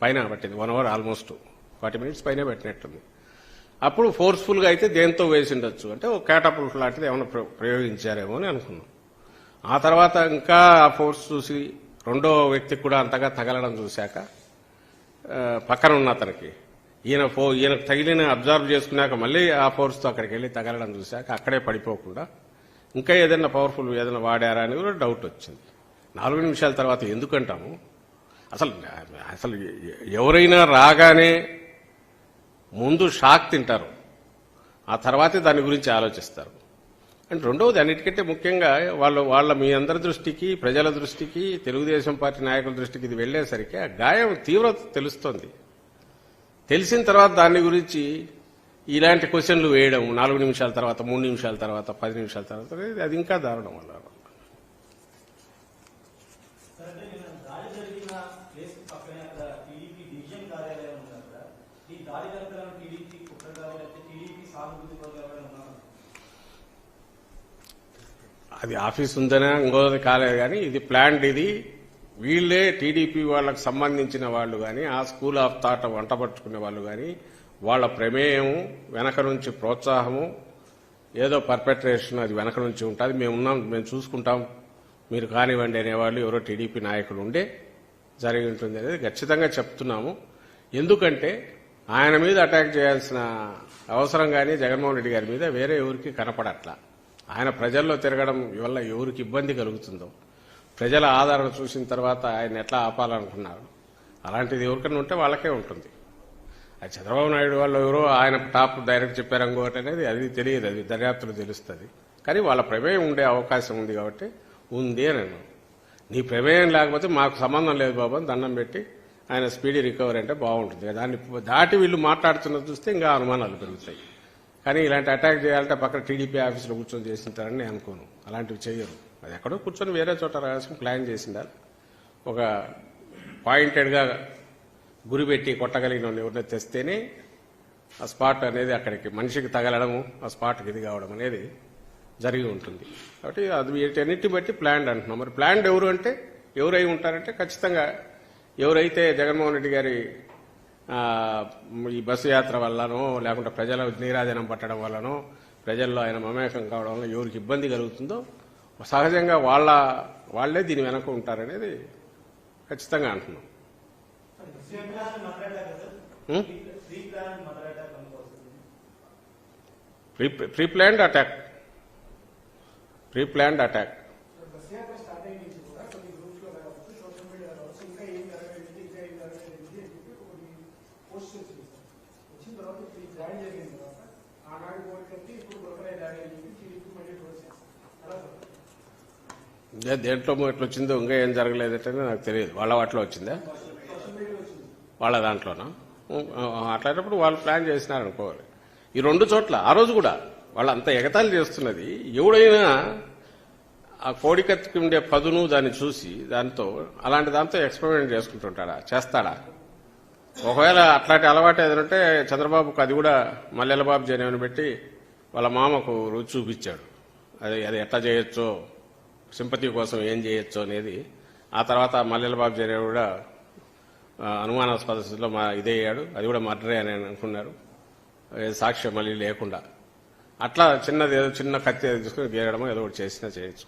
పైన పట్టింది, 1 అవర్ ఆల్మోస్ట్ 40 మినిట్స్ పైన పెట్టినట్టుంది. అప్పుడు ఫోర్స్ఫుల్ గా అయితే దేంతో వేసిండొచ్చు అంటే ఒక క్యాటపుల్ట్ లాంటిది ఏమైనా ప్రయోగించారేమో అని అనుకున్నాం. ఆ తర్వాత ఇంకా ఆ ఫోర్స్ చూసి రెండో వ్యక్తికి కూడా అంతగా తగలడం చూశాక పక్కన ఉన్న అతనికి ఈయనకు తగిలిన అబ్జర్వ్ చేసుకున్నాక మళ్ళీ ఆ ఫోర్స్తో అక్కడికి వెళ్ళి తగలడం చూశాక అక్కడే పడిపోకుండా ఇంకా ఏదైనా పవర్ఫుల్ ఏదైనా వాడారా అని కూడా డౌట్ వచ్చింది. 4 నిమిషాల తర్వాత ఎందుకంటాము, అసలు ఎవరైనా రాగానే ముందు షాక్ తింటారు, ఆ తర్వాతే దాని గురించి ఆలోచిస్తారు. అండ్ రెండవది అన్నిటికంటే ముఖ్యంగా వాళ్ళ మీ అందరి దృష్టికి, ప్రజల దృష్టికి, తెలుగుదేశం పార్టీ నాయకుల దృష్టికి ఇది వెళ్లేసరికి ఆ గాయం తీవ్రత తెలుస్తోంది. తెలిసిన తర్వాత దాని గురించి ఇలాంటి క్వశ్చన్లు వేయడం 4 నిమిషాల తర్వాత, 3 నిమిషాల తర్వాత, 10 నిమిషాల తర్వాత అది ఇంకా దారుణం. వల్ల అది ఆఫీస్ ఉందనే ఇంకోది కాలేదు కానీ ఇది ప్లాన్డ్. ఇది వీళ్లే టీడీపీ వాళ్ళకు సంబంధించిన వాళ్ళు కానీ, ఆ స్కూల్ ఆఫ్ థాట్ వంటపట్టుకునే వాళ్ళు కానీ, వాళ్ళ ప్రమేయం వెనక నుంచి ప్రోత్సాహము, ఏదో పర్పెట్రేషన్ అది వెనక నుంచి ఉంటుంది. మేము చూసుకుంటాం, మీరు కానివ్వండి అనేవాళ్ళు ఎవరో టీడీపీ నాయకులు ఉండే జరిగి ఉంటుంది అనేది ఖచ్చితంగా చెప్తున్నాము. ఎందుకంటే ఆయన మీద అటాక్ చేయాల్సిన అవసరం కానీ జగన్మోహన్ రెడ్డి గారి మీద వేరే ఎవరికి కనపడట్లా. ఆయన ప్రజల్లో తిరగడం వల్ల ఎవరికి ఇబ్బంది కలుగుతుందో, ప్రజల ఆదరణ చూసిన తర్వాత ఆయన ఎట్లా ఆపాలనుకున్నారు, అలాంటిది ఎవరికైనా ఉంటే వాళ్ళకే ఉంటుంది. అది చంద్రబాబు నాయుడు వాళ్ళు ఎవరో ఆయన టాప్ డైరెక్ట్ చెప్పారు ఇంకోటి అనేది అది తెలియదు, అది దర్యాప్తులు తెలుస్తుంది. కానీ వాళ్ళ ప్రమేయం ఉండే అవకాశం ఉంది కాబట్టి ఉంది అని అన్నాను. నీ ప్రమేయం లేకపోతే మాకు సంబంధం లేదు బాబు అని దండం పెట్టి ఆయన స్పీడీ రికవరీ అంటే బాగుంటుంది. దాన్ని దాటి వీళ్ళు మాట్లాడుతున్నది చూస్తే ఇంకా అనుమానాలు పెరుగుతాయి. కానీ ఇలాంటి అటాక్ చేయాలంటే పక్కన టీడీపీ ఆఫీసులో కూర్చొని చేసింటారని నేను అనుకోను. అలాంటివి చేయరు. అది ఎక్కడో కూర్చొని వేరే చోట రాసి ప్లాన్ చేసిండాలి. ఒక పాయింటెడ్గా గురిపెట్టి కొట్టగలిగిన ఎవరినైనా తెస్తేనే ఆ స్పాట్ అనేది అక్కడికి మనిషికి తగలడము, ఆ స్పాట్కి ఇది కావడం అనేది జరిగి ఉంటుంది. కాబట్టి అది వీటన్నిటిని బట్టి ప్లాన్డ్ అంటున్నాం. మరి ప్లాన్డ్ ఎవరు అంటే ఎవరై ఉంటారంటే ఖచ్చితంగా ఎవరైతే జగన్మోహన్ రెడ్డి గారి ఈ బస్సు యాత్ర వల్లనో లేకుంటే ప్రజల నీరాజనం పట్టడం వల్లనో ప్రజల్లో ఆయన మమేకం కావడం వల్ల ఎవరికి ఇబ్బంది కలుగుతుందో సహజంగా వాళ్లే దీని వెనక ఉంటారనేది ఖచ్చితంగా అంటున్నాం. Pre planned attack. దేంట్లో ఎట్లా వచ్చిందో ఇంకా ఏం జరగలేదంటే నాకు తెలియదు. వాళ్ళ వాటిలో వచ్చిందా, వాళ్ళ దాంట్లోనా? అట్లాంటప్పుడు వాళ్ళు ప్లాన్ చేసినారు అనుకోవాలి. ఈ 2 చోట్ల ఆ రోజు కూడా వాళ్ళు అంత ఎగతాళి చేస్తున్నది. ఎవడైనా ఆ కోడికత్తికి ఉండే పదును దాన్ని చూసి అలాంటి దాంతో ఎక్స్పెరిమెంట్ చేసుకుంటుంటాడా, చేస్తాడా? ఒకవేళ అట్లాంటి అలవాటు ఏదంటే చంద్రబాబుకు అది కూడా మల్లెల బాబు జనేవని పెట్టి వాళ్ళ మామకు రుచి చూపించాడు. అది ఎట్లా చేయొచ్చో, సింపతి కోసం ఏం చేయొచ్చో అనేది. ఆ తర్వాత మల్లెల బాబు జనేవి కూడా అనుమానాస్పద స్థితిలో ఇదయ్యాడు. అది కూడా మర్డరే అని అనుకున్నారు, సాక్ష్యం మళ్ళీ లేకుండా. అట్లా చిన్న కత్తి తీసుకుని గీరడమో ఏదో ఒకటి చేసినా చేయొచ్చు.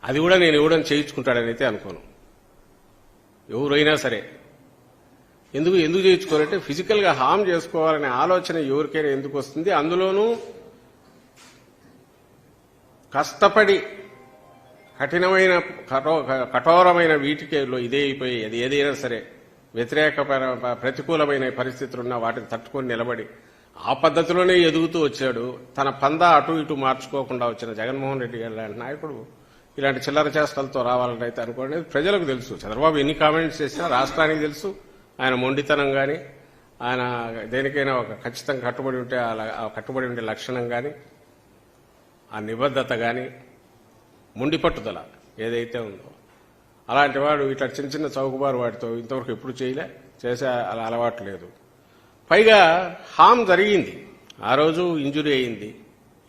అది కూడా నేను ఎవడని చేయించుకుంటాడని అయితే అనుకోను. ఎవరైనా సరే ఎందుకు చేయించుకోవాలంటే ఫిజికల్ గా హామ్ చేసుకోవాలనే ఆలోచన ఎవరికైనా ఎందుకు వస్తుంది? అందులోనూ కష్టపడి కఠోరమైన వీటికేలో ఇదే అయిపోయి అది ఏదైనా సరే ప్రతికూలమైన పరిస్థితులున్నా వాటిని తట్టుకొని నిలబడి ఆ పద్ధతిలోనే ఎదుగుతూ వచ్చాడు. తన పందా అటు ఇటు మార్చుకోకుండా వచ్చిన జగన్మోహన్ రెడ్డి గారు లాంటి నాయకుడు ఇలాంటి చిల్లర చేష్టలతో రావాలని అయితే అనుకోండి. ప్రజలకు తెలుసు, చంద్రబాబు ఎన్ని కామెంట్స్ చేసినా రాష్ట్రానికి తెలుసు. ఆయన మొండితనం కానీ, ఆయన దేనికైనా ఒక ఖచ్చితంగా కట్టుబడి ఉంటే ఆ కట్టుబడి ఉండే లక్షణం కానీ, ఆ నిబద్ధత కానీ, మొండి పట్టుదల ఏదైతే ఉందో, అలాంటి వాడు ఇట్లా చిన్న చిన్న చౌకబారు వాటితో ఇంతవరకు ఎప్పుడు చేసే అలా అలవాటు లేదు. పైగా హామ్ జరిగింది. ఆ రోజు ఇంజురీ అయింది,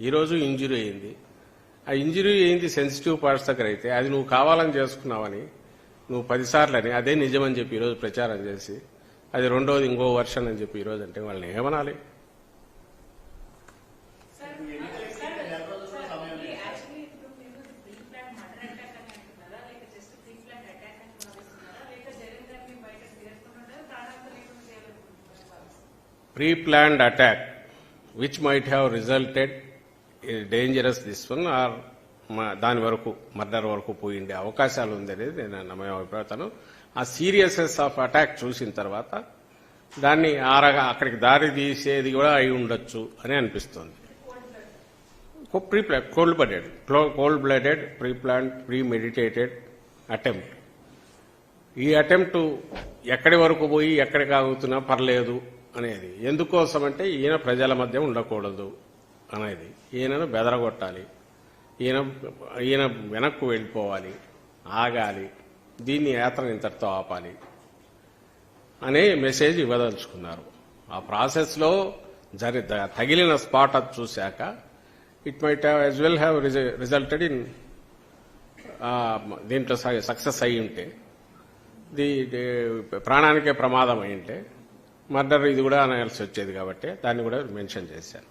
ఈరోజు ఇంజురీ అయింది. ఆ ఇంజురీ అయింది సెన్సిటివ్ పార్ట్స్ దగ్గర అయితే అది నువ్వు కావాలని చేసుకున్నావని, నువ్వు 10 సార్లని అదే నిజమని చెప్పి ఈరోజు ప్రచారం చేసి, అది రెండోది ఇంకో వర్షన్ అని చెప్పి ఈరోజు అంటే వాళ్ళని ఏమనాలి? Pre-planned attack, which might have resulted in dangerous this one, or దాని వరకు మర్డర్ వరకు పోయిండే అవకాశాలు ఉందనేది నేను నా అభిప్రాయం. ఆ సీరియస్నెస్ ఆఫ్ అటాక్ చూసిన తర్వాత దాన్ని అక్కడికి దారి తీసేది కూడా అయి ఉండొచ్చు అని అనిపిస్తోంది. Cold blooded pre-planned pre-meditated attempt. ఈ అటెంప్ట్ ఎక్కడి వరకు పోయి ఎక్కడికి ఆగుతున్నా పర్లేదు అనేది ఎందుకోసమంటే ఈయన ప్రజల మధ్య ఉండకూడదు అనేది, ఈయనను బెదరగొట్టాలి, ఈయన వెనక్కు వెళ్ళిపోవాలి, ఆగాలి, దీన్ని యాత్ర ఇంతటితో ఆపాలి అనే మెసేజ్ ఇవ్వదలుచుకున్నారు. ఆ ప్రాసెస్లో తగిలిన స్పాట్ అది చూశాక it might have as well have resulted in దీంట్లో సక్సెస్ అయి ఉంటే, ప్రాణానికే ప్రమాదం అయి ఉంటే మర్డర్ ఇది కూడా అనాల్సి వచ్చేది కాబట్టి దాన్ని కూడా మెన్షన్ చేశాను.